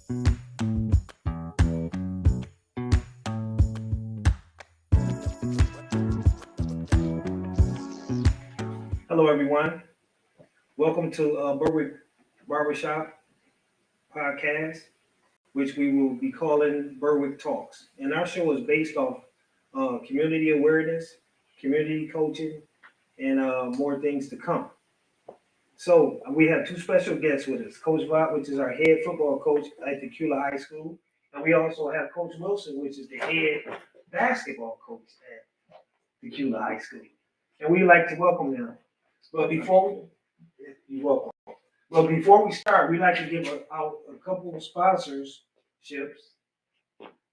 Hello, everyone. Welcome to Berwick Barbershop podcast, which we will be calling Berwick Talks. And our show is based off community awareness, community coaching, and more things to come. So we have two special guests with us, Coach Vaught, which is our head football coach at Tequila High School. And we also have Coach Wilson, which is the head basketball coach at Tequila High School. And we'd like to welcome them. But you're welcome. Well, before we start, we'd like to give out a couple of sponsorships,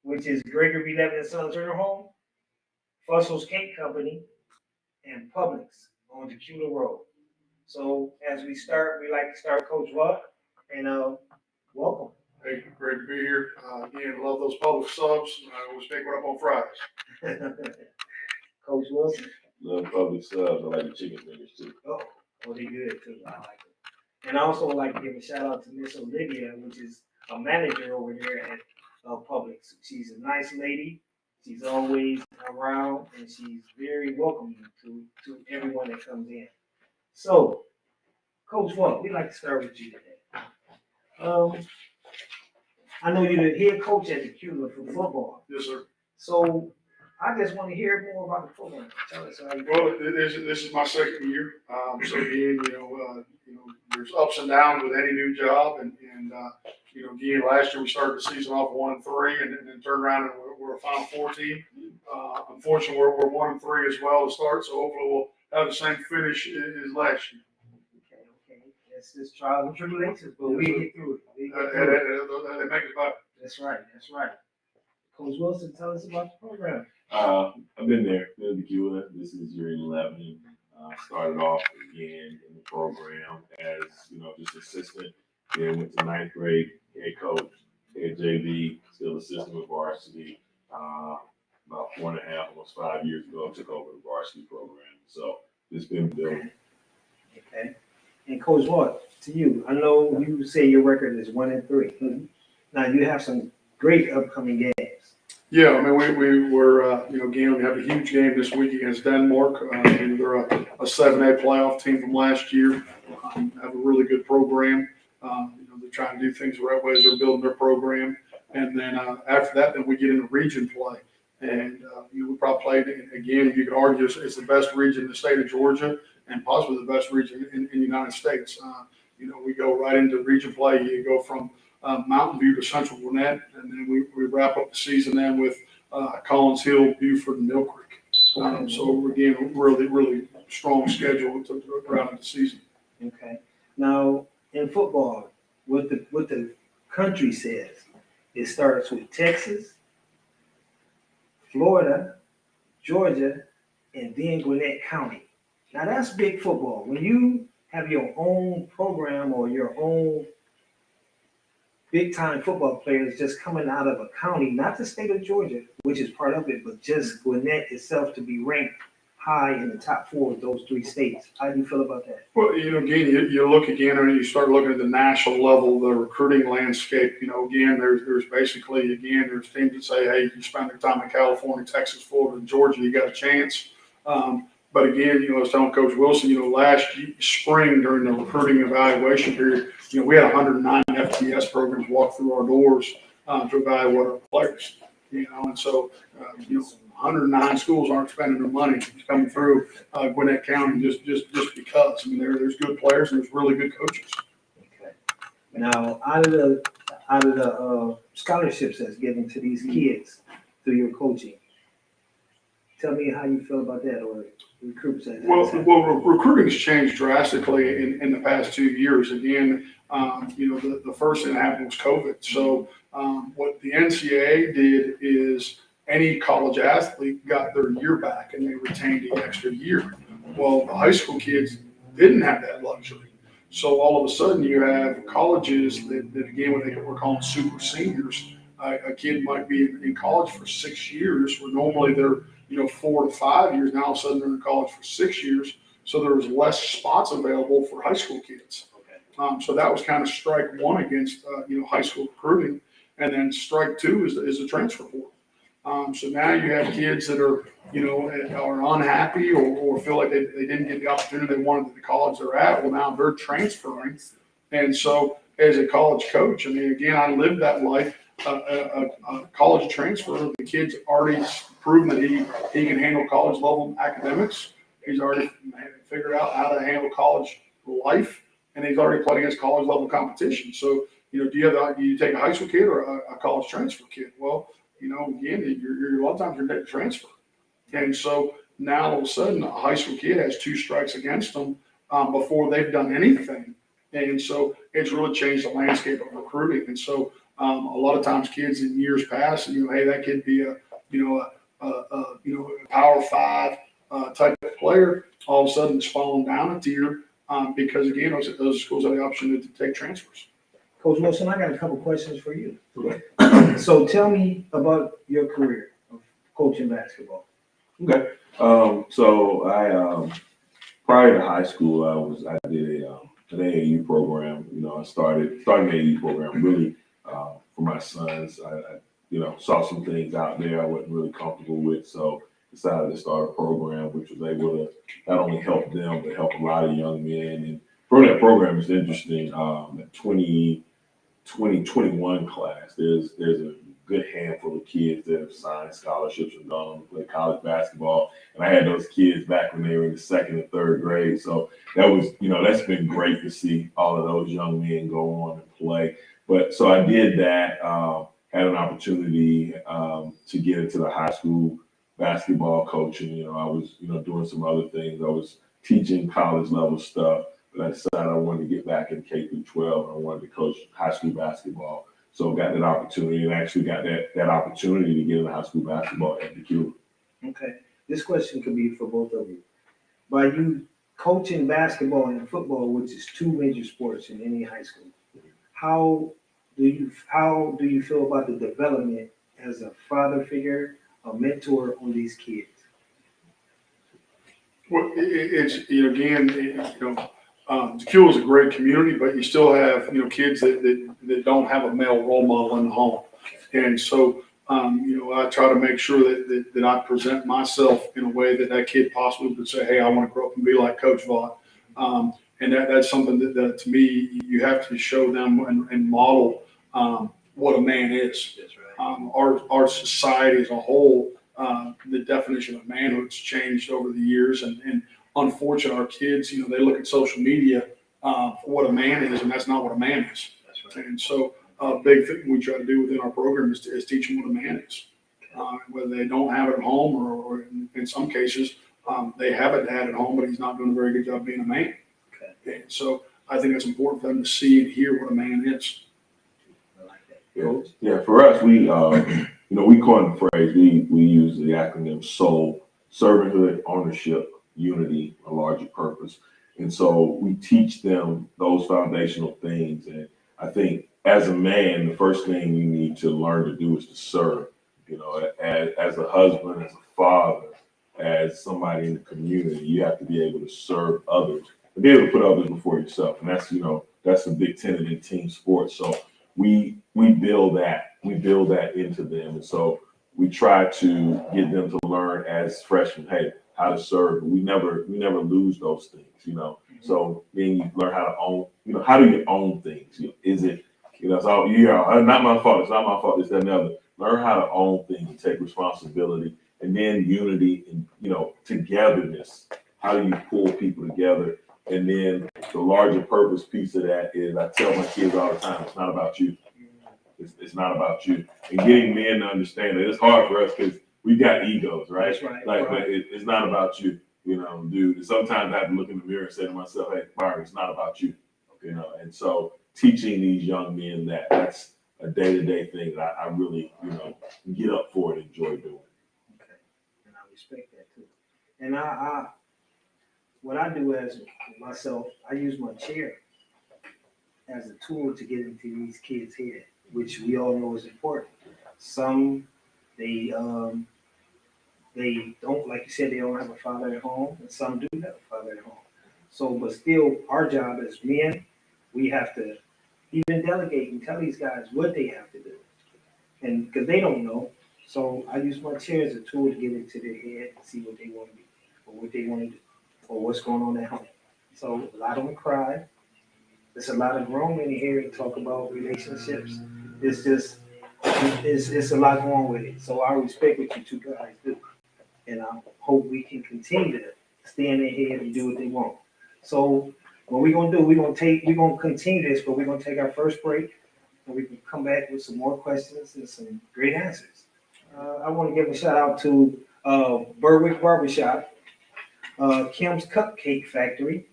which is Gregory Levin and Sons Turner Home, Fussel's Cake Company, and Publix on Tequila Road. So as we start, we like to start Coach Vaught, and welcome. Hey, great to be here. Again, love those public subs. I always pick one up on Fridays. Coach Wilson. Love public subs. I like the chicken fingers too. Oh, they good too. I like it. And I also like to give a shout out to Miss Olivia, which is a manager over there at Publix. She's a nice lady. She's always around, and she's very welcoming to everyone that comes in. So, Coach Vaught, we'd like to start with you today. I know you're the head coach at Tequila for football. Yes, sir. So, I just want to hear more about the program. Tell us how you do. Well, this is my second year. So again, there's ups and downs with any new job, and again, last year we started the season off 1-3, and then turned around and we're a Final Four team. Unfortunately, we're 1-3 as well to start, so hopefully we'll have the same finish as last year. Okay. It's just trials and tribulations, but we get through it. They make us better. That's right. Coach Wilson, tell us about the program. I've been there, been to Tequila. This is year 11. Started off again in the program as, just assistant. Then went to ninth grade, head coach, head JV, still assistant with varsity. About 4.5, almost 5 years ago, I took over the varsity program. So it's been building. Okay. And Coach Vaught, to you, I know you say your record is 1-3. Mm-hmm. Now you have some great upcoming games. Yeah, I mean, we were, again, we have a huge game this week against Denmark. They're a 7A playoff team from last year. Have a really good program. They're trying to do things the right way as they're building their program. And then after that, then we get into region play. And, we probably played, again, you could argue it's the best region in the state of Georgia and possibly the best region in the United States. We go right into region play. You go from Mountain View to Central Gwinnett, and then we wrap up the season then with Collins Hill, Buford, and Mill Creek. So again, really, really strong schedule to round the season. Okay. Now in football, what the country says, it starts with Texas, Florida, Georgia, and then Gwinnett County. Now that's big football. When you have your own program or your own big-time football players just coming out of a county, not the state of Georgia, which is part of it, but just Gwinnett itself to be ranked high in the top 4 of those 3 states. How do you feel about that? Well, again, you look again, and you start looking at the national level, the recruiting landscape. Again, there's basically, there's teams that say, hey, you spend your time in California, Texas, Florida, and Georgia, you got a chance. But again, I was telling Coach Wilson, last spring during the recruiting evaluation period, we had 109 FTS programs walk through our doors to evaluate our players. And so, 109 schools aren't spending their money coming through Gwinnett County just because. I mean, there's good players and there's really good coaches. Okay. Now, out of the scholarships that's given to these kids through your coaching, tell me how you feel about that, or recruits. Well, recruiting has changed drastically in the past 2 years. Again, the first thing that happened was COVID. So what the NCAA did is any college athlete got their year back and they retained the extra year. Well, the high school kids didn't have that luxury. So all of a sudden you have colleges that again, what we're calling super seniors. A kid might be in college for 6 years, where normally they're 4 to 5 years. Now all of a sudden they're in college for 6 years. So there was less spots available for high school kids. So that was kind of strike one against, high school recruiting. And then strike two is the transfer portal. So now you have kids that are, are unhappy or feel like they didn't get the opportunity they wanted at the college they're at. Well, now they're transferring. And so as a college coach, I mean, again, I lived that life. A college transfer, the kid's already proven that he can handle college level academics. He's already figured out how to handle college life, and he's already played against college level competition. So, do you take a high school kid or a college transfer kid? Well, again, you're a lot of times you're net transfer. And so now all of a sudden a high school kid has two strikes against them before they've done anything. And so it's really changed the landscape of recruiting. And so a lot of times kids in years past, hey, that kid be a Power 5 type of player, all of a sudden it's falling down a tier because again, those schools have the option to take transfers. Coach Wilson, I got a couple questions for you. Okay. So tell me about your career of coaching basketball. Okay. So I prior to high school, I did an AAU program. I started an AAU program really for my sons. I saw some things out there I wasn't really comfortable with, so decided to start a program which was able to not only help them but help a lot of young men. And from that program, it's interesting. The 2021 class, there's a good handful of kids that have signed scholarships and gone on to play college basketball. And I had those kids back when they were in the second and third grade. So that was, that's been great to see all of those young men go on and play. But so I did that, had an opportunity to get into the high school basketball coaching. I was, doing some other things. I was teaching college level stuff, but I decided I wanted to get back in K through 12 and I wanted to coach high school basketball. So got that opportunity and actually got that opportunity to get into high school basketball at the Q. Okay. This question could be for both of you. By you coaching basketball and football, which is two major sports in any high school, how do you feel about the development as a father figure, a mentor on these kids? Well, Tequila is a great community, but you still have, kids that don't have a male role model in the home. And so, I try to make sure that I present myself in a way that kid possibly would say, hey, I want to grow up and be like Coach Vaught. And that's something that to me, you have to show them and model what a man is. That's right. Our society as a whole, the definition of manhood's changed over the years, and unfortunately, our kids, they look at social media for what a man is, and that's not what a man is. That's right. And so, a big thing we try to do within our program is teach them what a man is. Whether they don't have it at home, or in some cases, they have a dad at home, but he's not doing a very good job being a man. Okay. And so, I think it's important for them to see and hear what a man is. I like that. Yeah, for us, we coined the phrase, we use the acronym SOUL: servanthood, ownership, unity, a larger purpose. And so we teach them those foundational things. And I think as a man, the first thing you need to learn to do is to serve, as a husband, as a father, as somebody in the community, you have to be able to serve others and be able to put others before yourself. And that's a big tenet in team sports. So we build that into them. And so we try to get them to learn as freshmen, hey, how to serve. We never lose those things, So then you learn how to own, how do you own things? Is it, so not my fault, it's not my fault, it's that and the other. Learn how to own things and take responsibility, and then unity and togetherness. How do you pull people together? And then the larger purpose piece of that is, I tell my kids all the time, it's not about you. It's not about you. And getting men to understand that it's hard for us because we got egos, right? That's right. But it's not about you, dude. And sometimes I have to look in the mirror and say to myself, hey, Byron, it's not about you, And so teaching these young men that's a day-to-day thing that I really, get up for and enjoy doing. Okay. And I respect that too. And what I do as myself, I use my chair as a tool to get into these kids' head, which we all know is important. Some they don't, like you said, they don't have a father at home, and some do have a father at home. So, but still, our job as men, we have to even delegate and tell these guys what they have to do. And because they don't know. So I use my chair as a tool to get into their head and see what they want to be or what they want to do or what's going on at home. So a lot of them cry. There's a lot of grown men here to talk about relationships. It's just, it's a lot going with it. So I respect what you two guys do. And I hope we can continue to stay in their head and do what they want. So what we're gonna do, we're gonna continue this, but we're gonna take our first break and we can come back with some more questions and some great answers. I want to give a shout out to Berwick Barbershop, Kim's Cupcake Factory,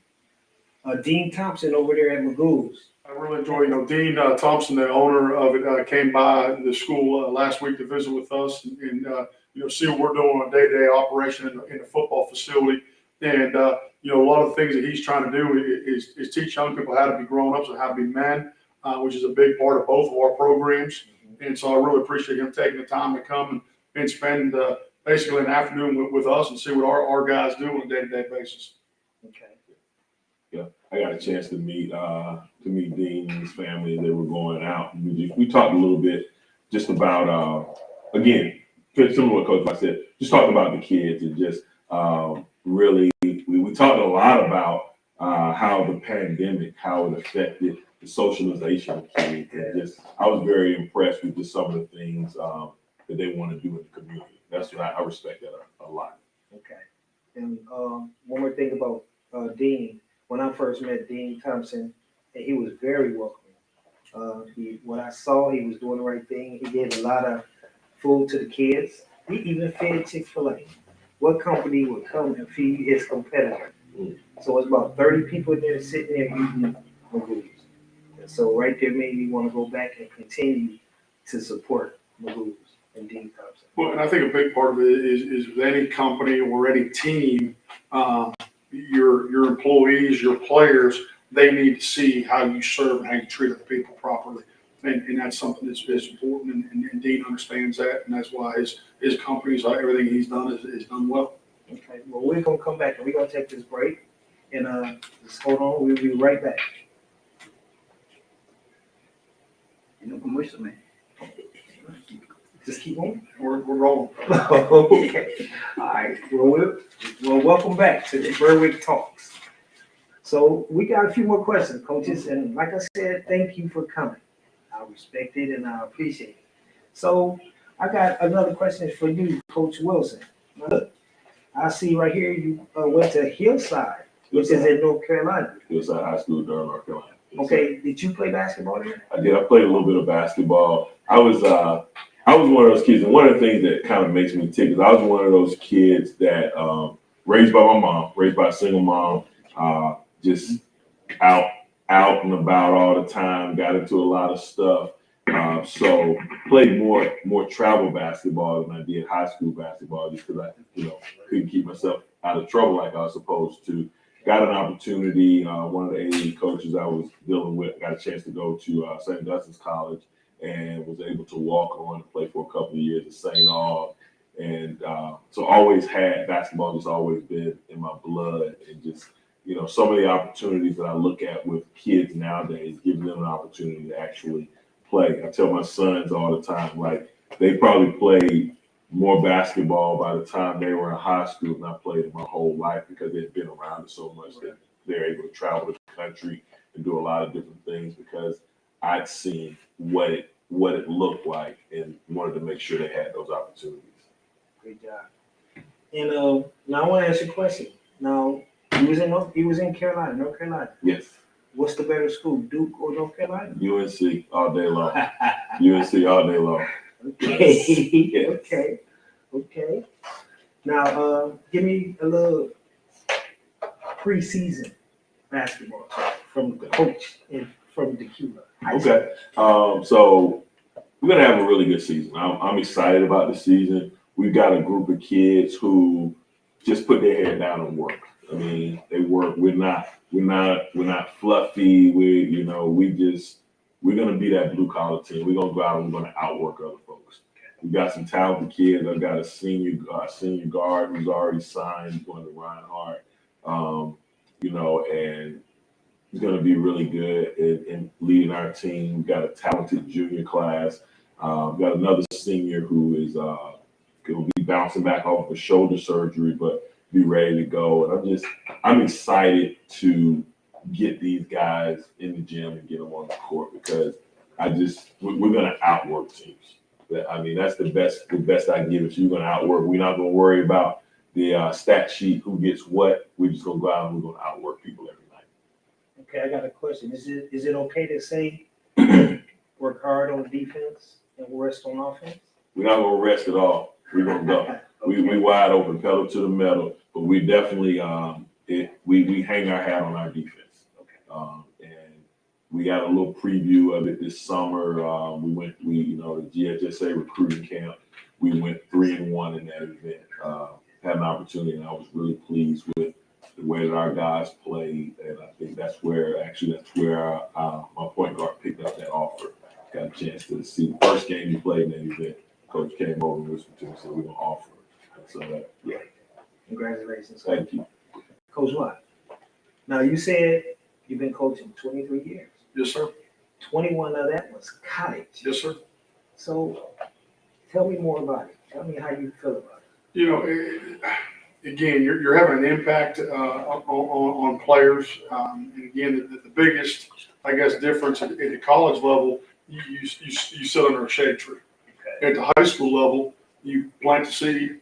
Dean Thompson over there at Magoo's. I really enjoy, Dean Thompson, the owner of it, came by the school last week to visit with us and see what we're doing on a day-to-day operation in the football facility. And, a lot of the things that he's trying to do is teach young people how to be grown-ups and how to be men, which is a big part of both of our programs. And so I really appreciate him taking the time to come and spend basically an afternoon with us and see what our guys do on a day-to-day basis. Okay. Yeah, I got a chance to meet Dean and his family. They were going out. We talked a little bit just about again, similar to what Coach said, just talking about the kids and just really we talked a lot about how the pandemic, how it affected the socialization of kids. And just I was very impressed with just some of the things that they want to do in the community. That's what I respect that a lot. Okay. And one more thing about Dean. When I first met Dean Thompson, he was very welcoming. When I saw he was doing the right thing, he gave a lot of food to the kids. He even fed Chick-fil-A. What company would come and feed his competitor? So it's about 30 people there sitting there eating Magoo's. And so right there made me want to go back and continue to support Magoo's and Dean Thompson. Well, and I think a big part of it is with any company or any team, your employees, your players, they need to see how you serve and how you treat other people properly. And that's something that's important, and Dean understands that, and that's why his companies, everything he's done is done well. Okay, well, we're going to come back and we're going to take this break. And just hold on, we'll be right back. Commercial, man. Just keep on. We're rolling. Okay. All right. Well, welcome back to the Berwick Talks. So we got a few more questions, coaches. And like I said, thank you for coming. I respect it and I appreciate it. So I got another question for you, Coach Wilson. Now, look, I see right here you went to Hillside, which is in North Carolina. Hillside High School, Durham, North Carolina. Okay. Did you play basketball there? I did. I played a little bit of basketball. I was one of those kids, and one of the things that kind of makes me tick is I was one of those kids that raised by my mom, raised by a single mom, just out and about all the time, got into a lot of stuff. So played more travel basketball than I did high school basketball, just because I couldn't keep myself out of trouble like I was supposed to. Got an opportunity. One of the AAU coaches I was dealing with got a chance to go to St. Augustine's College and was able to walk on and play for a couple of years at St. Aug. And so always had basketball, just always been in my blood. And just, some of the opportunities that I look at with kids nowadays, giving them an opportunity to actually play. I tell my sons all the time, like, they probably played more basketball by the time they were in high school than I played in my whole life, because they've been around it so much that they're able to travel the country and do a lot of different things, because I'd seen what it looked like and wanted to make sure they had those opportunities. Great job. And now I want to ask you a question. Now, you was in Carolina, North Carolina. Yes. What's the better school, Duke or North Carolina? UNC all day long. UNC all day long. Okay. Yes. Okay. Now, give me a little preseason basketball talk from the coach and from Decuba. Okay. So we're gonna have a really good season. I'm excited about the season. We've got a group of kids who just put their head down and work. I mean, they work. We're not fluffy. We're gonna be that blue collar team. We're gonna go out and we're gonna outwork other folks. We got some talented kids. I've got a senior guard who's already signed, going to Reinhardt. And he's going to be really good in leading our team. We've got a talented junior class. We've got another senior who is going to be bouncing back off of shoulder surgery, but be ready to go. And I'm excited to get these guys in the gym and get them on the court because we're going to outwork teams. I mean, that's the best I can give it to you. We're going to outwork. We're not going to worry about the stat sheet, who gets what. We're just going to go out and we're going to outwork people every night. Okay, I got a question. Is it okay to say work hard on defense and rest on offense? We're not going to rest at all. We're going to go. Okay. We wide open, pedal to the metal, but we definitely we hang our hat on our defense. And we got a little preview of it this summer. The GHSA recruiting camp. We went 3-1 in that event. Had an opportunity, and I was really pleased with the way that our guys played. And I think that's where my point guard picked up that offer. Got a chance to see the first game he played in that event. Coach came over and whispered to me and said, "We're gonna offer it." So yeah. Congratulations. Thank you. Coach Watt. Now you said you've been coaching 23 years. Yes, sir. 21 of that was college. Yes, sir. So tell me more about it. Tell me how you feel about it. You know, again, you're having an impact on players. And again, the biggest, I guess, difference at the college level, you sit under a shade tree. Okay. At the high school level, you plant the seed,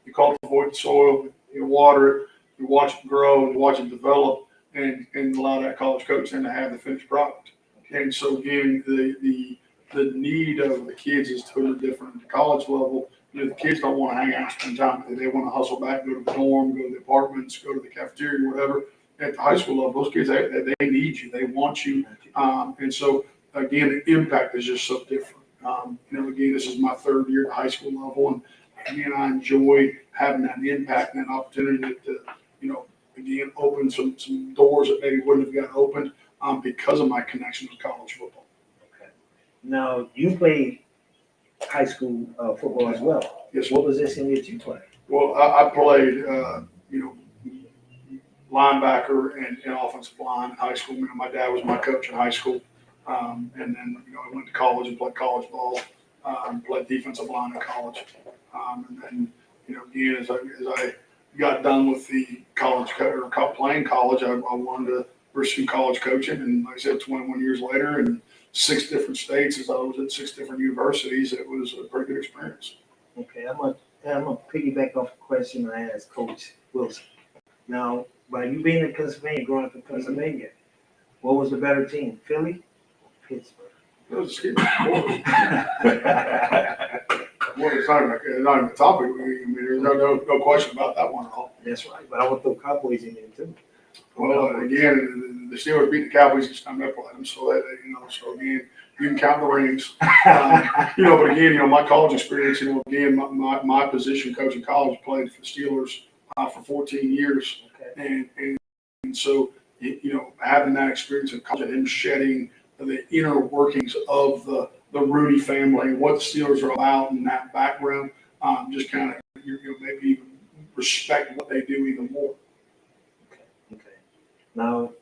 you cultivate the soil, you water it, you watch it grow, and you watch it develop, and a lot of that college coach tend to have the finished product. And so again, the need of the kids is totally different at the college level. You know, the kids don't want to hang out and spend time. They want to hustle back, go to the dorm, go to the apartments, go to the cafeteria, whatever. At the high school level, those kids, they need you. They want you. And so, again, the impact is just so different. Again, this is my third year at the high school level. And again, I enjoy having that impact and that opportunity to again, open some doors that maybe wouldn't have gotten opened because of my connection with college football. Okay. Now you played high school football as well. Yes, sir. What position did you play? Well, I played, linebacker and offensive line in high school. My dad was my coach in high school. And then, I went to college and played college ball, played defensive line in college. And then, again, as I got done with the college playing college, I wanted to pursue college coaching. And like I said, 21 years later in 6 different states, as I was at 6 different universities, it was a pretty good experience. Okay, I'm gonna piggyback off the question I asked Coach Wilson. Now, by you being in Pennsylvania, growing up in Pennsylvania, what was the better team, Philly or Pittsburgh? It was Well, it's not even a topic. There's no question about that one at all. That's right, but I would throw Cowboys in there too. Well, again, the Steelers beat the Cowboys each time they played them, so so again, you can count the rings. But again, my college experience, again, my position coach in college played for the Steelers for 14 years, Okay. and so having that experience in college and him shedding the inner workings of the Rooney family and what the Steelers are about and that background, just kind of maybe even respect what they do even more. Okay. Now,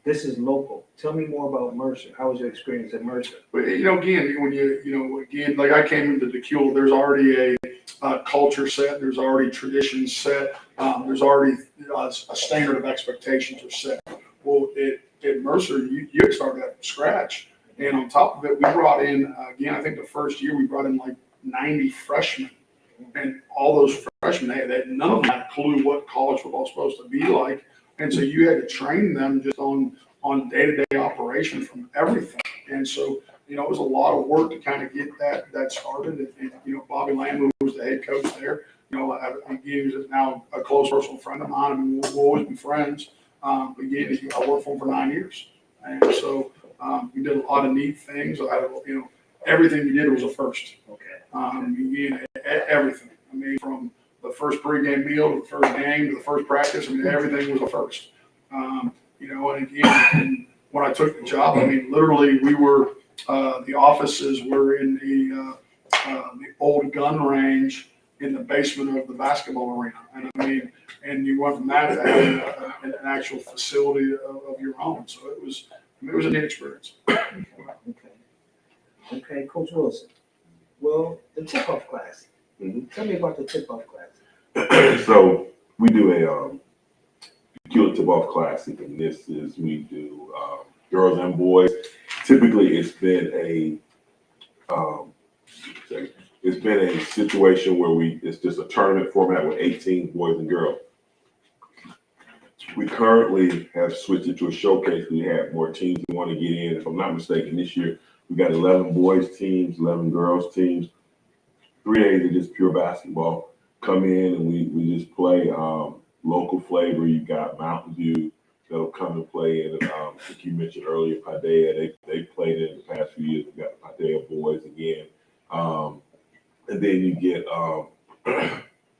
this is local. Tell me more about Mercer. How was your experience at Mercer? But again, when like I came into DeKalb, there's already a culture set. There's already traditions set. There's already a standard of expectations are set. Well, at Mercer, you started from scratch, and on top of it, we brought in again. I think the first year we brought in like 90 freshmen, and all those freshmen, none of them had a clue what college football is supposed to be like, and so you had to train them just on day-to-day operation from everything. And so, it was a lot of work to kind of get that started. And Bobby Lamb, who was the head coach there, he is now a close personal friend of mine. I mean, we'll always be friends. Again, I worked for him for 9 years. And so we did a lot of neat things. Everything we did was a first. Okay. Again, everything. I mean, from the first pregame meal to the first game to the first practice, everything was a first. And again, when I took the job, literally we were, the offices were in the old gun range in the basement of the basketball arena. And I mean, and you went from that to having an actual facility of your own. So it was a neat experience. Okay, Coach Wilson. Well, the tip-off class. Mhm. Tell me about the tip-off class. So we do a tequila tip-off classic, and this is we do girls and boys. Typically, it's been a situation where it's just a tournament format with 18 boys and girls. We currently have switched it to a showcase. We have more teams who want to get in. If I'm not mistaken, this year we got 11 boys teams, 11 girls teams. 3 days of just pure basketball. Come in and we just play local flavor. You got Mountain Dew that'll come and play in. Like you mentioned earlier, Padea. They played in the past few years. We got Padea boys again. And then you get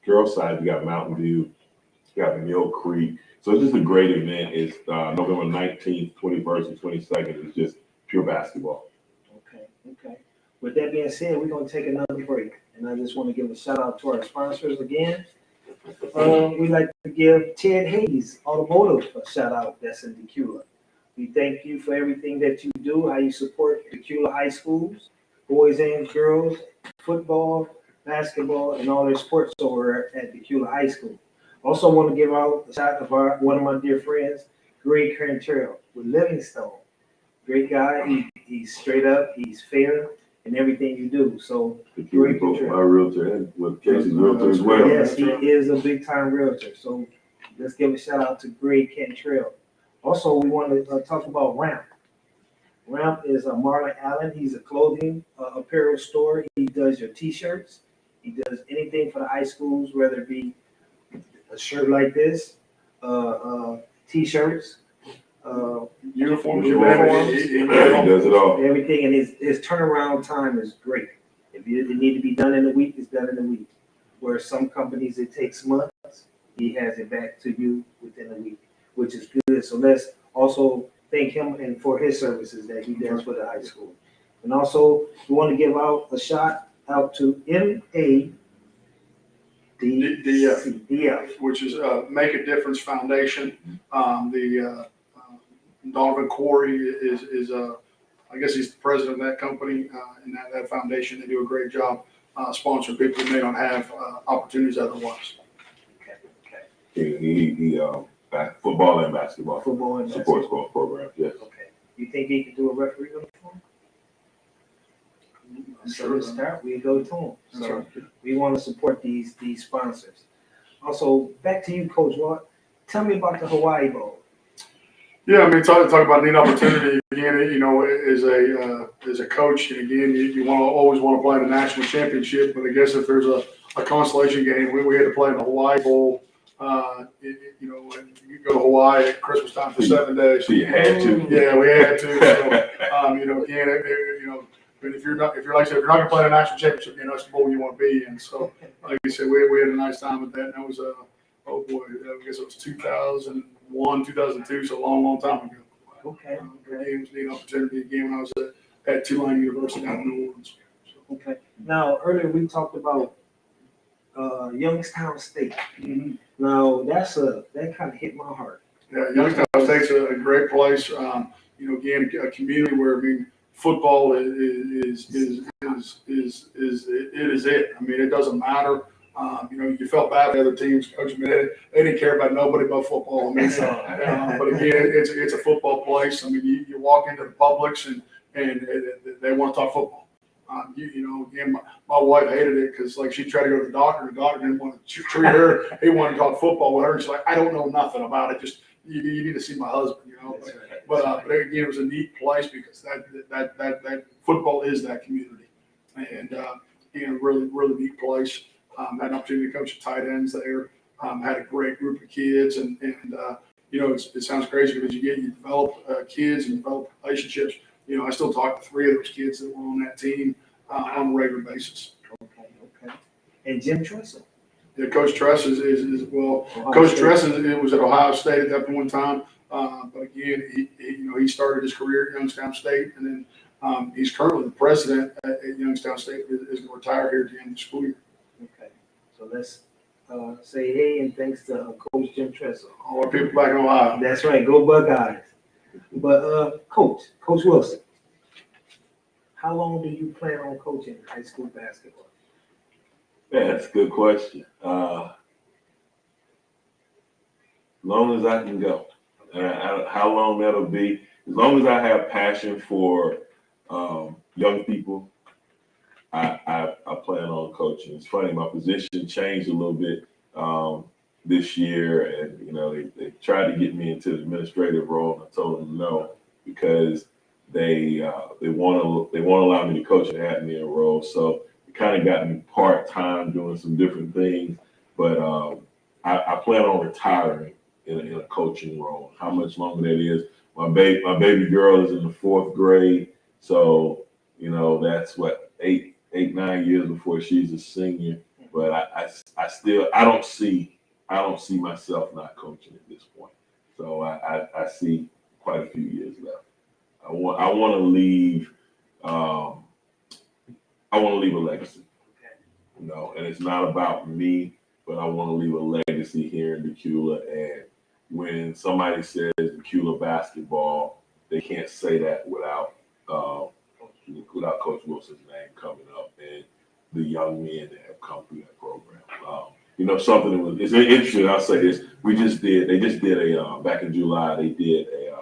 girls side. You got Mountain Dew. You got Mill Creek. So it's just a great event. It's November 19th, 21st, and 22nd. It's just pure basketball. Okay. With that being said, we're going to take another break. And I just want to give a shout out to our sponsors again. We'd like to give Ted Hayes Automotive a shout out. That's in Decula. We thank you for everything that you do, how you support Decula high schools, boys and girls, football, basketball, and all their sports over at Decula High School. Also want to give out a shout out of one of my dear friends, Greg Carantero with Livingstone. Great guy. He's straight up. He's fair in everything you do. So Great both my realtor and with Casey's realtor as well. yes, he is a big time realtor. So let's give a shout out to Greg Cantrell. Also, we want to talk about Ramp. Ramp is Marlon Allen. He's a clothing apparel store. He does your T-shirts. He does anything for the high schools, whether it be a shirt like this, T-shirts, Uniforms. He does it all. everything. And his turnaround time is great. If it need to be done in a week, it's done in a week. Where some companies it takes months, he has it back to you within a week, which is good. So let's also thank him and for his services that he does for the high school. And also we want to give out a shout out to MADF, which is Make a Difference Foundation. Donovan Corey is I guess he's the president of that company and that foundation. They do a great job sponsoring people who may not have opportunities otherwise. He football and basketball. Football and Support basketball. school program, yes. Okay. You think he could do a referee uniform? So let's start. We go to him. So we want to support these sponsors. Also, back to you, Coach Watt. Tell me about the Hawaii Bowl. Yeah, I mean, talk about neat opportunity again. You know, as a coach, and again, you always want to play in the national championship. But I guess if there's a consolation game, we had to play in the Hawaii Bowl. You know, and you go to Hawaii at Christmas time for 7 days. So you had to. Yeah, we had to. So, you know, again, you know, but if you're like I said, if you're not going to play in the national championship, you know, that's the bowl you want to be in. So, like you said, we had a nice time with that. And that was oh boy, I guess it was 2001, 2002, so a long time ago. Okay. It was a neat opportunity again when I was at Tulane University down in New Orleans. So, Okay. Now, earlier we talked about Youngstown State. mm-hmm. Now, that kind of hit my heart. Yeah, Youngstown State's a great place. You know, again, a community where I mean, football is it. I mean, it doesn't matter. You know, you felt bad for the other teams, coach. I mean, they didn't care about nobody but football. I mean, but again, it's a football place. I mean, you walk into the Publix and they want to talk football. You know, again, my wife hated it because like she tried to go to the doctor didn't want to treat her. He wanted to talk football with her. And she's like, I don't know nothing about it. Just you need to see my husband. You know, but again, it was a neat place because that football is that community, and again, really neat place. Had an opportunity to coach the tight ends there. Had a great group of kids, and you know, it sounds crazy because you develop kids and develop relationships. You know, I still talk to 3 of those kids that were on that team on a regular basis. Okay. And Jim Tressel. Yeah, Coach Tress is well. Ohio Coach State. Tress was at Ohio State at that point in time, but again, he started his career at Youngstown State, and then he's currently the president at Youngstown State. Is going to retire here at the end of the school year. Okay. So let's say hey and thanks to Coach Jim Tressel. All our people back in Ohio. That's right, go Buckeyes. But Coach Wilson, how long do you plan on coaching high school basketball? Yeah, that's a good question. Long as I can go. How long that'll be, as long as I have passion for young people, I plan on coaching. It's funny, my position changed a little bit this year, and they tried to get me into the administrative role, and I told them no because they want to allow me to coach an admin role. So it kind of got me part time doing some different things, but I plan on retiring in a coaching role. How much longer that is? My baby girl is in the 4th grade, so that's what 9 years before she's a senior. But I don't see myself not coaching at this point. So I see quite a few years left. I want to leave. I want to leave a legacy. And it's not about me, but I want to leave a legacy here in Decula. And when somebody says Decula basketball, they can't say that without Coach Wilson's name coming up and the young men that have come through that program. Something that it's interesting. I'll say this: they just did a back in July. They did a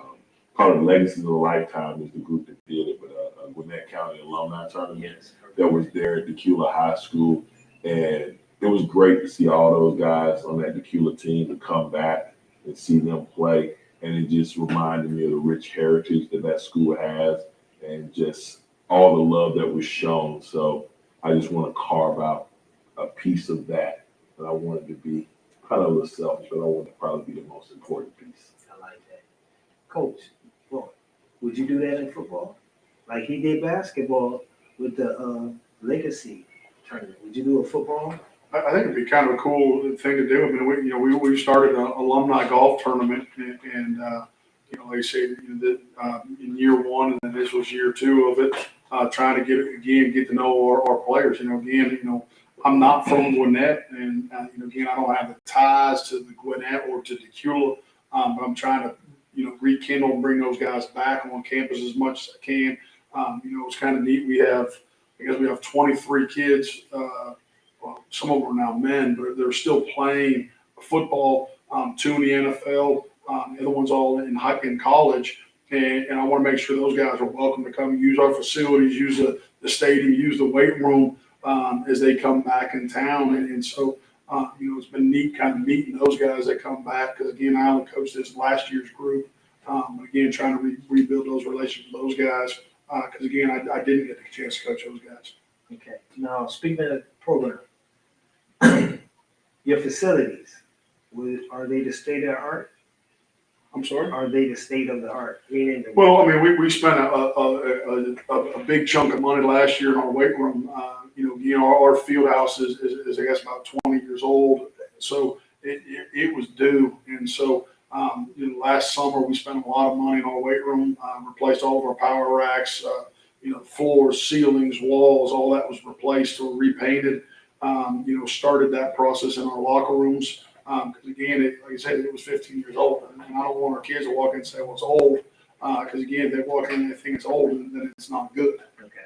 called Legacies of a Lifetime is the group that did it, but a Gwinnett County alumni tournament that was there at Decula High School, and it was great to see all those guys on that Decula team to come back and see them play, and it just reminded me of the rich heritage that school has, and just all the love that was shown. So I just want to carve out a piece of that, and I want it to be kind of a little selfish, but I want it to probably be the most important piece. I like that. Coach, well, would you do that in football? Like he did basketball with the legacy tournament. Would you do a football? I think it'd be kind of a cool thing to do. I mean, we started an alumni golf tournament, and like I said, in year one, and then this was year 2 of it, trying to get to know our players. I'm not from Gwinnett, and again, I don't have the ties to the Gwinnett or to Decula, but I'm trying to rekindle and bring those guys back on campus as much as I can. It's kind of neat. We have 23 kids. Well, some of them are now men, but they're still playing football, 2 in the NFL, the other one's all in college. And I want to make sure those guys are welcome to come use our facilities, use the stadium, use the weight room as they come back in town. And so, it's been neat kind of meeting those guys that come back. Because, again, I only coached this last year's group. Again, trying to rebuild those relationships with those guys. Because, again, I didn't get the chance to coach those guys. Okay. Now, speaking of the program, your facilities, are they the state of the art? I'm sorry? Are they the state of the art? Well, I mean, we spent a big chunk of money last year in our weight room. Our field house is I guess about 20 years old, so it was due. And so last summer we spent a lot of money in our weight room, replaced all of our power racks, floors, ceilings, walls, all that was replaced or repainted. Started that process in our locker rooms. Because again, like I said, it was 15 years old, and I don't want our kids to walk in and say, well, it's old. Because again, if they walk in and they think it's old, then it's not good. Okay.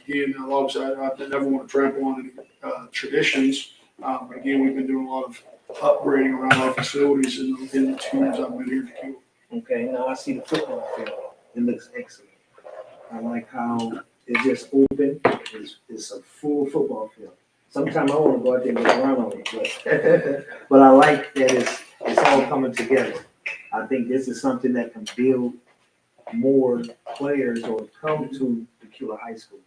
Again, obviously, I never want to trample on any traditions. But again, we've been doing a lot of upgrading around our facilities in the 2 years I've been here at Decula. Okay, now I see the football field. It looks excellent. I like how it's just open. It's a full football field. Sometimes I want to go out there and just run on it, but I like that it's all coming together. I think this is something that can build more players or come to Decula High School.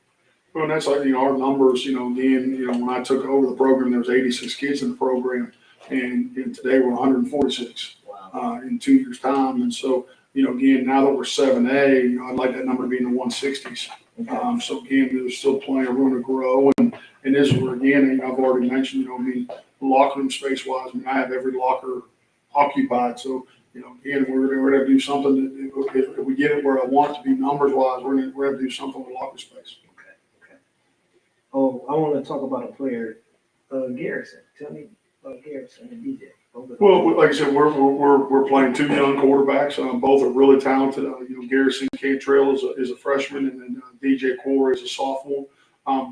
Well, and that's like, our numbers, again, when I took over the program, there was 86 kids in the program, and today we're 146 in 2 years' time. And so, again, now that we're 7A, I'd like that number to be in the 160s. Okay. So again, there's still plenty of room to grow, and this is where, again, I've already mentioned, locker room space wise, I have every locker occupied. So, again, we're going to do something that if we get it where I want it to be numbers wise, we're going to do something with locker space. Okay. Oh, I want to talk about a player Garrison. Tell me about Garrison and DJ. Well, like I said, we're playing two young quarterbacks. Both are really talented. Garrison Cantrell is a freshman, and then DJ Core is a sophomore.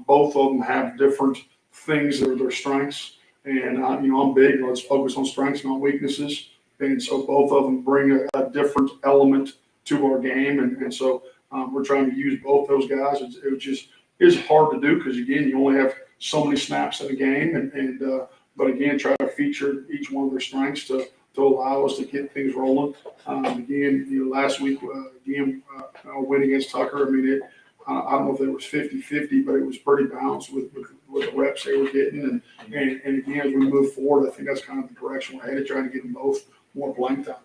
Both of them have different things that are their strengths, and I'm big. Let's focus on strengths, not weaknesses. And so both of them bring a different element to our game, and so we're trying to use both those guys. It just is hard to do because again, you only have so many snaps in a game, and but again, try to feature each one of their strengths to allow us to get things rolling. Again, last week, our win against Tucker, I mean, I don't know if it was 50-50, but it was pretty balanced with the reps they were getting. And again, as we move forward, I think that's kind of the direction we're headed, trying to get them both more playing time.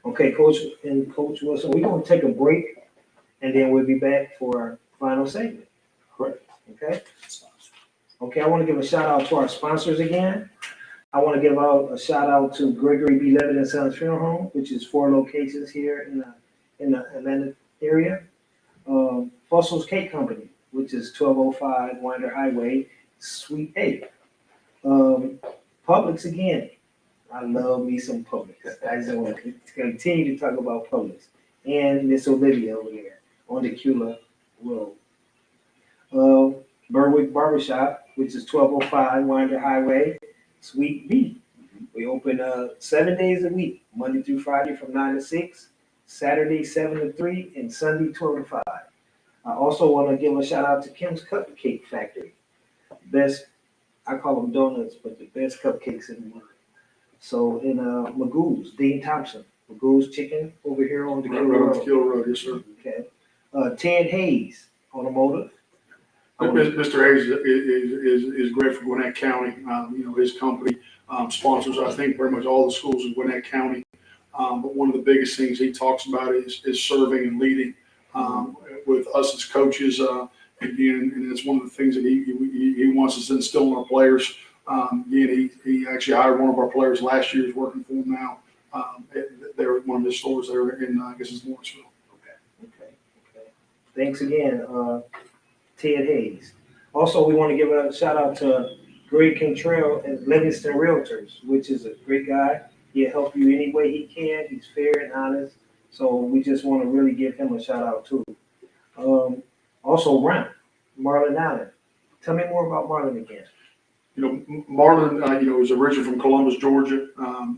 Okay, Coach Wilson, we're going to take a break, and then we'll be back for our final segment. Correct. Okay? Okay, I want to give a shout out to our sponsors again. I want to give out a shout out to Gregory B. Levitt and Sons Funeral Home, which is 4 locations here in the Atlanta area. Fussel's Cake Company, which is 1205 Winder Highway, Suite 8. Publix again. I love me some Publix. I just want to continue to talk about Publix. And Miss Olivia over there on the Cula Road. Berwick Barbershop, which is 1205 Winder Highway, Suite B. We open 7 days a week, Monday through Friday from 9 to 6, Saturday 7 to 3, and Sunday 12 to 5. I also want to give a shout out to Kim's Cupcake Factory. Best, I call them donuts, but the best cupcakes in the world. So in Magoo's, Dean Thompson, Magoo's Chicken over here on the Kilo Road, yes, sir. Okay. Ted Hayes Automotive. Mr. Hayes is great for Gwinnett County. His company sponsors, I think, pretty much all the schools in Gwinnett County. But one of the biggest things he talks about is serving and leading with us as coaches. Again, and it's one of the things that he wants us to instill in our players. Again, he actually hired one of our players last year. He's working for him now. They're at one of his stores there in, I guess it's Lawrenceville. Okay. Thanks again, Ted Hayes. Also, we want to give a shout out to Greg Cantrell at Livingston Realtors, which is a great guy. He'll help you any way he can. He's fair and honest. So we just want to really give him a shout out too. Also, Marlon Allen. Tell me more about Marlon again. Marlon, is originally from Columbus, Georgia.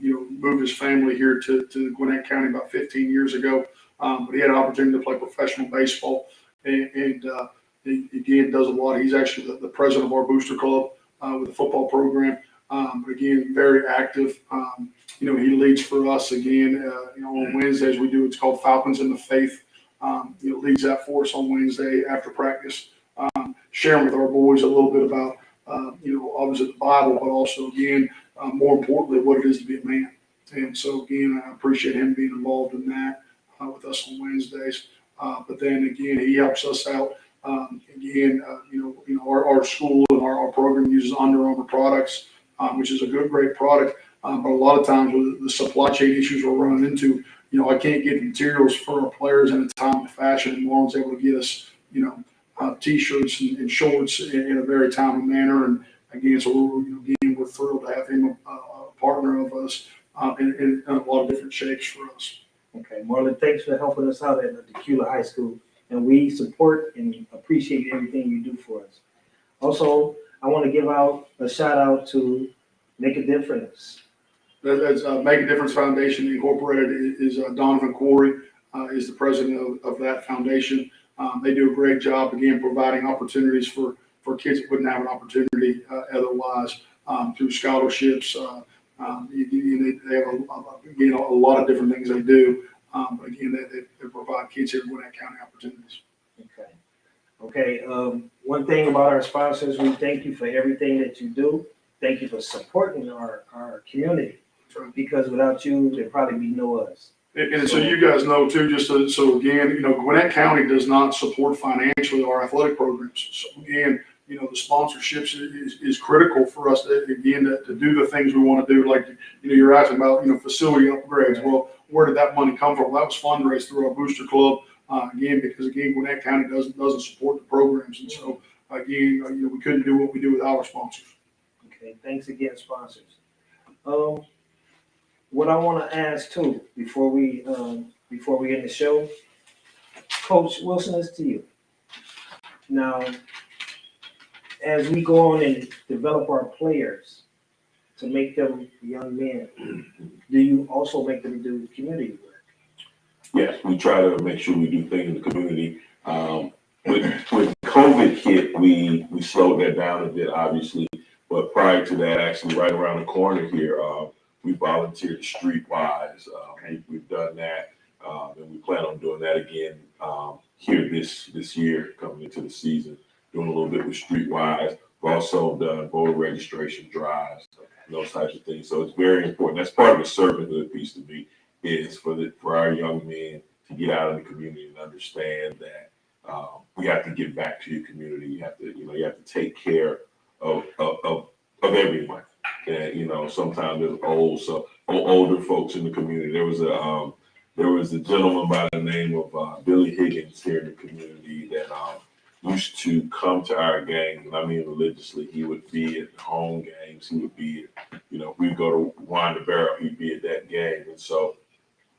Moved his family here to Gwinnett County about 15 years ago. But he had an opportunity to play professional baseball, and he again does a lot. He's actually the president of our booster club with the football program. But again, very active. He leads for us again. On Wednesdays we do. It's called Falcons in the Faith. Leads that for us on Wednesday after practice, sharing with our boys a little bit about. Obviously the Bible, but also, again, more importantly, what it is to be a man. And so, again, I appreciate him being involved in that with us on Wednesdays. But then, again, he helps us out. Our school and our program uses Under Armour products, which is a great product. But a lot of times with the supply chain issues we're running into, I can't get materials for our players in a timely fashion. And Lauren's able to get us, T-shirts and shorts in a very timely manner, and again, so we're thrilled to have him a partner of us in a lot of different shapes for us. Okay, Marlon, thanks for helping us out at Tequila High School, and we support and appreciate everything you do for us. Also, I want to give out a shout out to Make a Difference. That's Make a Difference Foundation Incorporated is Donovan Corey is the president of that foundation. They do a great job, again, providing opportunities for kids that wouldn't have an opportunity otherwise through scholarships. They have a lot of different things they do. But again, they provide kids here in Gwinnett County opportunities. Okay. One thing about our sponsors, we thank you for everything that you do. Thank you for supporting our community. Because without you, there'd probably be no us. And so you guys know too, so again, Gwinnett County does not support financially our athletic programs. So again, the sponsorships is critical for us to do the things we want to do. Like, you're asking about, facility upgrades. Well, where did that money come from? That was fundraised through our booster club. Because Gwinnett County doesn't support the programs. And so, again, we couldn't do what we do without our sponsors. Okay, thanks again, sponsors. What I want to ask too, before we end the show, Coach Wilson, is to you. Now, as we go on and develop our players to make them young men, do you also make them do community work? Yes, we try to make sure we do things in the community. When COVID hit, we slowed that down a bit, obviously. But prior to that, actually, right around the corner here, we volunteered Streetwise. We've done that, and we plan on doing that again here this year, coming into the season, doing a little bit with Streetwise. We've also done voter registration drives, and those types of things. So it's very important. That's part of the servanthood piece to me, is for our young men to get out in the community and understand that we have to give back to your community. You have to take care of everyone. And sometimes there's older folks in the community. There was a gentleman by the name of Billy Higgins here in the community that used to come to our games, and I mean religiously. He would be at home games. He would be at, if we go to Wind the Barrel, he'd be at that game. And so,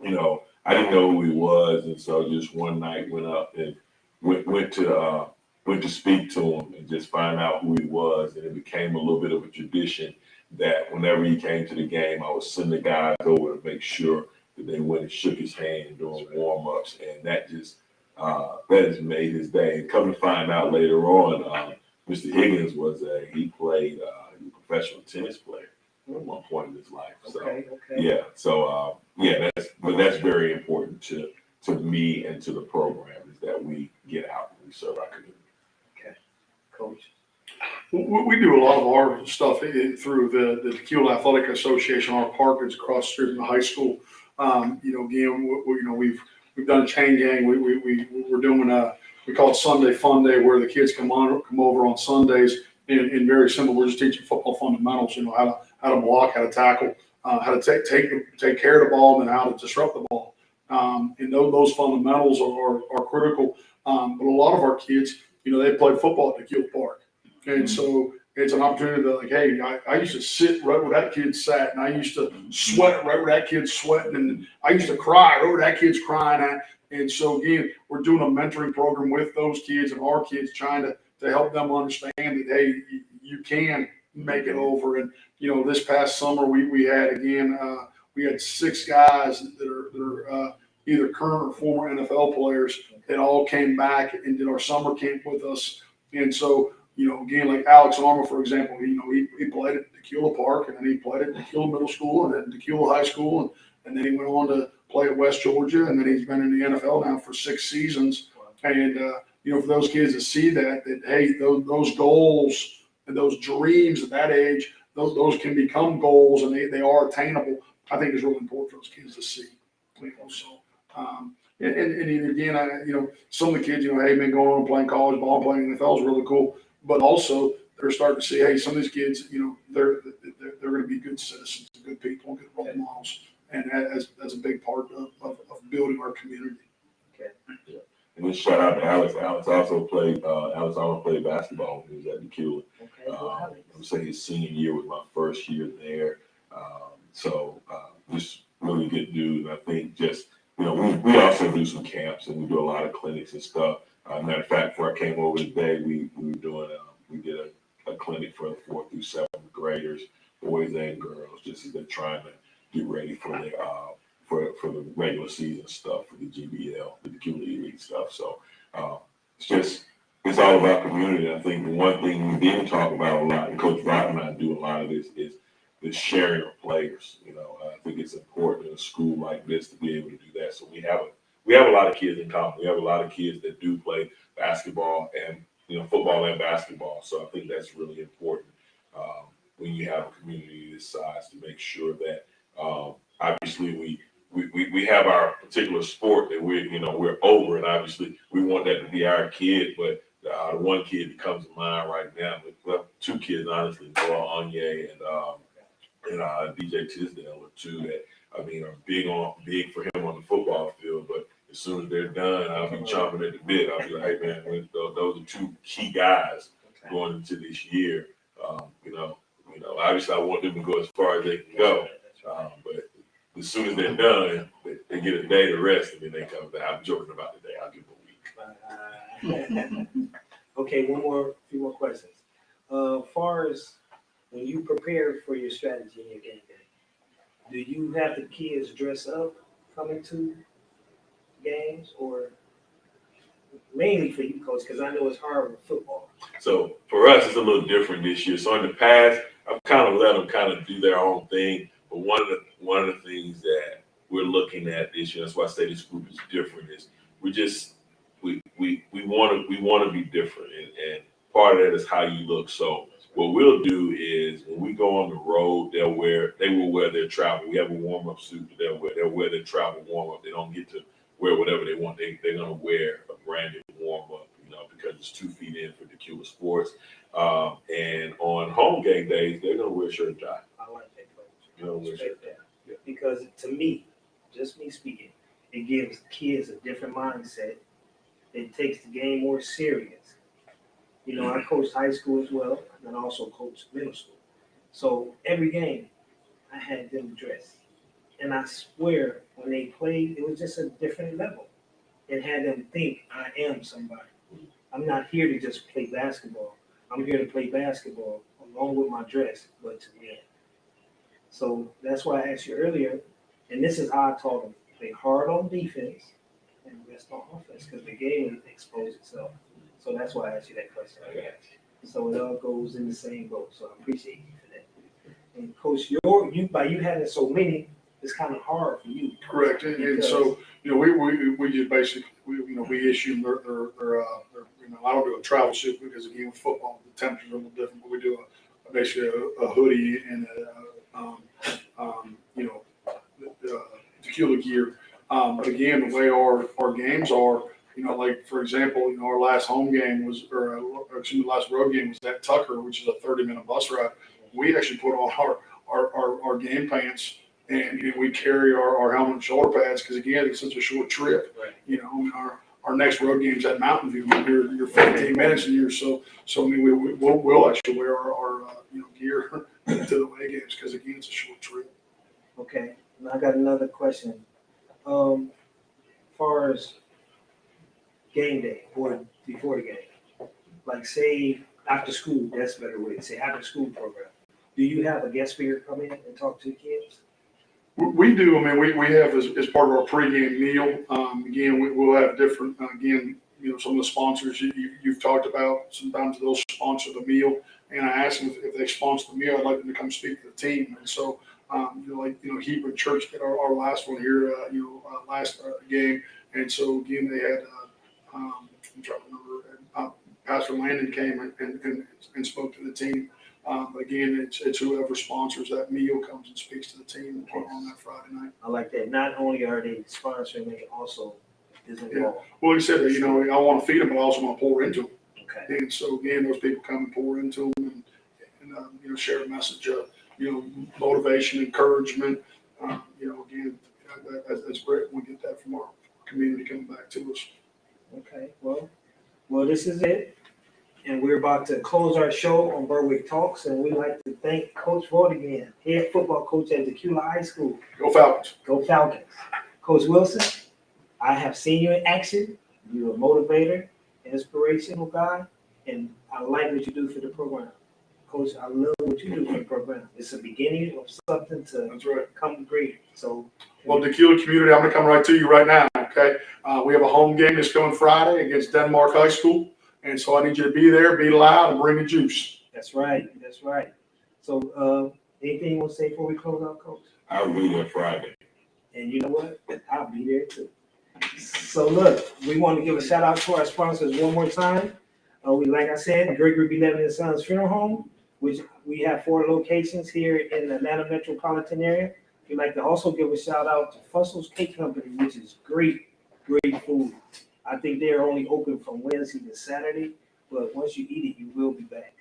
I didn't know who he was, and so just one night went up and went to speak to him and just find out who he was, and it became a little bit of a tradition that whenever he came to the game, I would send the guys over to make sure that they went and shook his hand during warm-ups, and that has made his day. And come to find out later on, Mr. Higgins he played he was a professional tennis player at one point in his life. So Okay. yeah, so that's very important to me and to the program, is that we get out and we serve our community. Coach. We do a lot of our stuff through the Tequila Athletic Association. Our park is across the street from the high school. Again, we've done a chain gang. We're doing we call it Sunday Fun Day, where the kids come over on Sundays, and very simple. We're just teaching football fundamentals. How to block, how to tackle, how to take care of the ball, and how to disrupt the ball. And those fundamentals are critical. But a lot of our kids, they played football at Tequila Park. And so it's an opportunity to hey, I used to sit right where that kid sat, and I used to sweat right where that kid's sweating, and I used to cry right where that kid's crying at. And so again, we're doing a mentoring program with those kids and our kids, trying to help them understand that, hey, you can make it over. And this past summer we had 6 guys that are either current or former NFL players that all came back and did our summer camp with us. And so, again, like Alex Armour, for example, he played at Tequila Park, and then he played at Tequila Middle School and then Tequila High School, and then he went on to play at West Georgia, and then he's been in the NFL now for 6 seasons. And for those kids to see that hey, those goals and those dreams at that age, those can become goals, and they are attainable. I think is really important for those kids to see. And again, some of the kids, hey, man, going on and playing college ball, playing NFL is really cool. But also, they're starting to see, hey, some of these kids, they're going to be good citizens, good people, good role models, and that's a big part of building our community. Okay. Yeah. And then shout out to Alex. Alex also played basketball when he was at Tequila. Okay. I'm saying his senior year was my first year there. Just really good dude. And I think just, we also do some camps, and we do a lot of clinics and stuff. Matter of fact, before I came over today, we did a clinic for the 4th through 7th graders, boys and girls, just as they're trying to get ready for their for the regular season stuff, for the GBL, the community league stuff. So it's all about community. I think the one thing we didn't talk about a lot, and Coach Rock and I do a lot of this, is the sharing of players. I think it's important in a school like this to be able to do that. So we have a lot of kids in common. We have a lot of kids that do play basketball and football and basketball. So I think that's really important when you have a community this size, to make sure that obviously we have our particular sport that we're over, and obviously we want that to be our kid. But the one kid that comes to mind right now, well, 2 kids honestly, Noah Anye and DJ Tisdale are 2 that are big for him on the football field. But as soon as they're done, I'll be chomping at the bit. I'll be like, hey man, those are 2 key guys going into this year. Obviously I want them to go as far as they can go. But as soon as they're done, they get a day to rest and then they come back. I'm joking about the day. I'll give them a week. Okay, few more questions. Far as when you prepare for your strategy in your game day, do you have the kids dress up coming to games, or mainly for you, coach? Because I know it's hard with football. So for us, it's a little different this year. So in the past, I've kind of let them kind of do their own thing. But one of the things that we're looking at this year, that's why I say this group is different, is we want to be different, and part of that is how you look. So what we'll do is when we go on the road, they will wear their travel. We have a warm up suit that they'll wear their travel warm up. They don't get to wear whatever they want. They're gonna wear a branded warm up, because it's 2 feet in for Tequila Sports. And on home game days, they're gonna wear a shirt and tie. I like that, coach. Wear shirt and tie. Yeah. Because to me, just me speaking, it gives kids a different mindset. It takes the game more serious. I coached high school as well, and I also coached middle school. So every game, I had them dress. And I swear, when they played, it was just a different level. It had them think, I am somebody. I'm not here to just play basketball. I'm here to play basketball along with my dress, but to win. So that's why I asked you earlier, and this is how I taught them. Play hard on defense and rest on offense, because the game will expose itself. So that's why I asked you that question. So it all goes in the same boat. So I appreciate you for that. And coach, by you having so many, it's kind of hard for you. Correct, and so, we just basically, we issue their I don't do a travel suit because again, with football, the temperature's a little different, but we do basically a hoodie and tequila gear. But again, the way our games are, like for example, our last home game was, last road game was at Tucker, which is a 30-minute bus ride. We actually put on our game pants and we carry our helmet and shoulder pads because again, it's such a short trip. Right. Our next road game's at Mountain View. You're 15 minutes and we'll actually wear our gear to the away games because again, it's a short trip. Okay, and I got another question. Far as game day or before the game, like say after school, that's a better way to say after school program. Do you have a guest speaker come in and talk to the kids? We do. I mean, we have as part of our pregame meal. Again, we'll have different. Some of the sponsors you've talked about. Sometimes they'll sponsor the meal, and I ask them if they sponsor the meal, I'd like them to come speak to the team. And so, Hebron Church did our last one here. Last game, and so again they had. I'm trying to remember. Pastor Landon came and spoke to the team. Again, it's whoever sponsors that meal comes and speaks to the team on that Friday night. I like that. Not only are they sponsoring, they also is involved. Well, he said, I want to feed them, but I also want to pour into them. Okay. And so again, those people come and pour into them and share a message of motivation, encouragement. Again, that's great. We get that from our community coming back to us. Okay. Well, this is it. And we're about to close our show on Berwick Talks, and we'd like to thank Coach Vaught again, head football coach at Tequila High School. Go Falcons. Go Falcons. Coach Wilson, I have seen you in action. You're a motivator, inspirational guy, and I like what you do for the program. Coach, I love what you do for the program. It's a beginning of something to That's right. come great. So, Well, Tequila community, I'm going to come right to you right now, okay? We have a home game this coming Friday against Denmark High School. And so I need you to be there, be loud, and bring the juice. That's right. So, anything you want to say before we close out, Coach? I'll be there Friday. And you know what? I'll be there too. So look, we want to give a shout out to our sponsors one more time. Like I said, Gregory B. Levin & Sons Funeral Home, which we have 4 locations here in the Atlanta metropolitan area. We'd like to also give a shout out to Fussel's Cake Company, which is great food. I think they're only open from Wednesday to Saturday, but once you eat it, you will be back.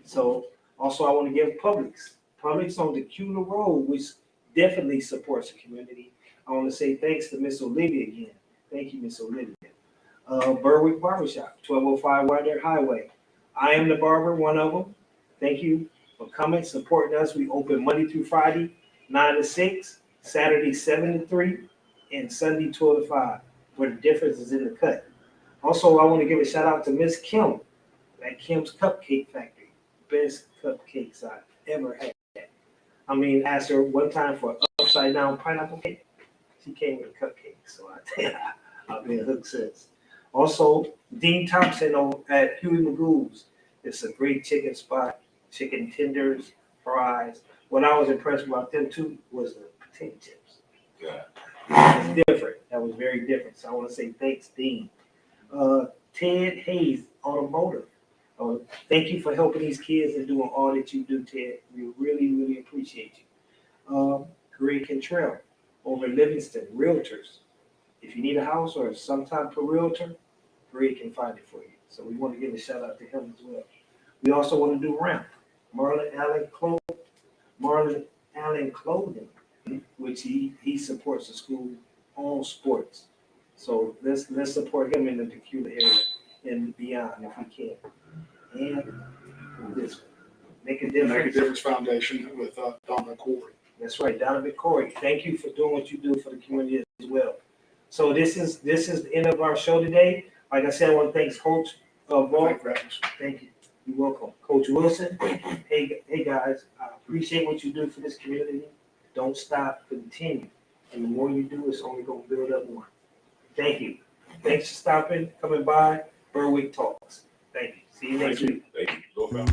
So also I want to give Publix on Tequila Road, which definitely supports the community. I want to say thanks to Miss Olivia again. Thank you, Miss Olivia. Berwick Barbershop, 1205 Widener Highway. I am the barber, one of them. Thank you for coming, supporting us. We open Monday through Friday, 9 to 6, Saturday, 7 to 3, and Sunday, 12 to 5, where the difference is in the cut. Also, I want to give a shout out to Miss Kim at Kim's Cupcake Factory. Best cupcakes I've ever had. I mean, asked her one time for upside down pineapple cake. She came with a cupcake, so I've been hooked since. Also, Dean Thompson at Huey Magoo's. It's a great chicken spot, chicken tenders, fries. What I was impressed about them too was the potato chips. Yeah. It's different. That was very different. So I want to say thanks, Dean. Ted Hayes, Automotive. Thank you for helping these kids and doing all that you do, Ted. We really, really appreciate you. Greg Cantrell over at Livingston, Realtors. If you need a house or some type of realtor, Greg can find it for you. So we want to give a shout out to him as well. We also want to do Ramp, Marlon Allen Clothing, which he supports the school on sports. So let's support him in the Decatur area and beyond if we can. And this make a Make a difference. Difference Foundation with Donna Corey. That's right, Donovan Corey. Thank you for doing what you do for the community as well. So this is the end of our show today. Like I said, I want to thank Coach Vaughn. Thank you. You're welcome. Coach Wilson. Hey guys, I appreciate what you do for this community. Don't stop, continue. And the more you do, it's only going to build up more. Thank you. Thanks for stopping, coming by. Berwick Talks. Thank you. See you next week. Thank you. Go,